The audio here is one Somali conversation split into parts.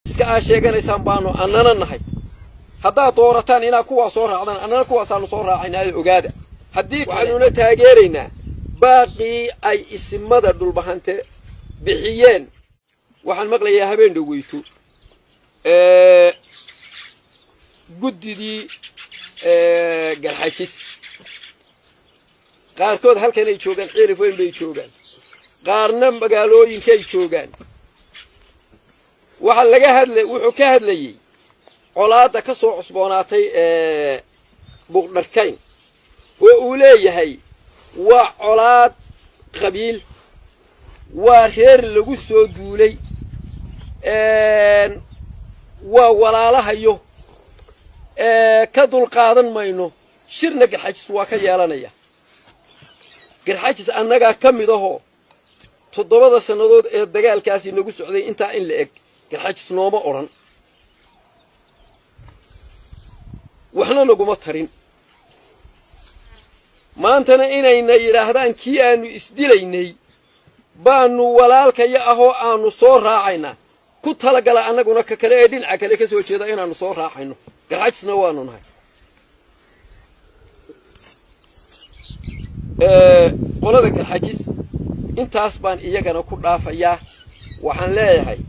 iska sheeganaysaan baanu annana nahay haddaa doorataan inaa kuwa soo raacdan annana kuwaasaanu soo raacaynaayo ogaada haddii waxaanuna taageeraynaa baaqii ay isimada dhulbahante bixiyeen waxaan maqlayaa habeen dhaweyto guddidii garxajis qaarkood halkan ay joogaan xilif weyn bay joogaan qaarna magaalooyinkay joogaan waxa laga hadlay wuxuu ka hadlayay colaada ka soo cusboonaatay buqdharkayn oo uu leeyahay waa colaad qabiil waa reer lagu soo duulay waa walaalahayo ka dul qaadan mayno shirna garxajis waa ka yeelanaya garxajis annaga ka mid ahoo 7 sanadood ee dagaalkaasi nagu socday inta in la eg garxajis nooma oran waxna naguma tarin maantana inayna yiraahdaan kii aanu isdilaynay baanu walaalkaya ahoo aanu soo raacayna ku talagala annaguna ka kale ee dhinaca kale ka soo jeeda inaanu soo raacayno garxajisna waanu nahay qolada garxajis intaas baan iyagana ku dhaafayaa waxaan leeyahay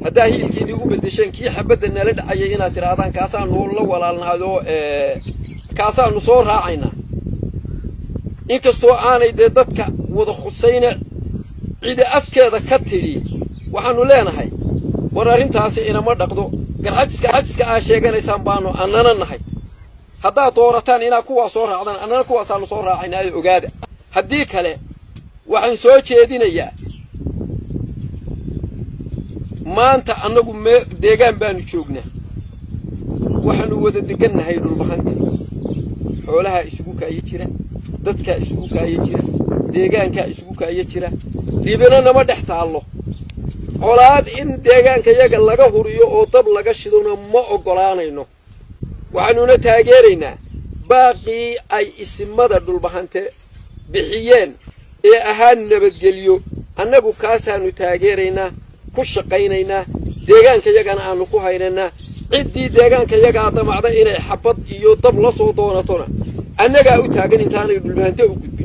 haddaa hiilkiinii u bedeshaan kii xabadda nala dhacayay inaad tiraadaan kaasaanu la walaalnaado kaasaanu soo raacaynaa inkastoo aanay dee dadka wada khusayne cidi afkeeda ka tidhi waxaanu leenahay war arrintaasi inama dhaqdo garxajiska sheeganaysaan baanu annana nahay haddaa doorataan inaa kuwa soo raacdan annana kuwaasaanu soo raacaynaayo ogaada haddii kale waxaan soo jeedinayaa maanta annagu deegaan baanu joognaa waxaanu wada degannahay dhulbahanta xoolaha isugu kaaya jira dadka isugu kaaya jira deegaanka isugu kaaya jira dibina nama dhex taallo colaad in deegaanka yaga laga huriyo oo dab laga shidona ma ogolaanayno waxaanuna taageeraynaa baaqii ay isimada dhulbahante bixiyeen ee ahaan nabadgelyo annagu kaasaanu taageeraynaa ku shaqaynaynaa deegaanka yagana aanu ku haynaynaa ciddii deegaanka yagaa damacda inay xabad iyo dab la soo doonatona annagaa u taagan intaanay dhulbahante u gudbin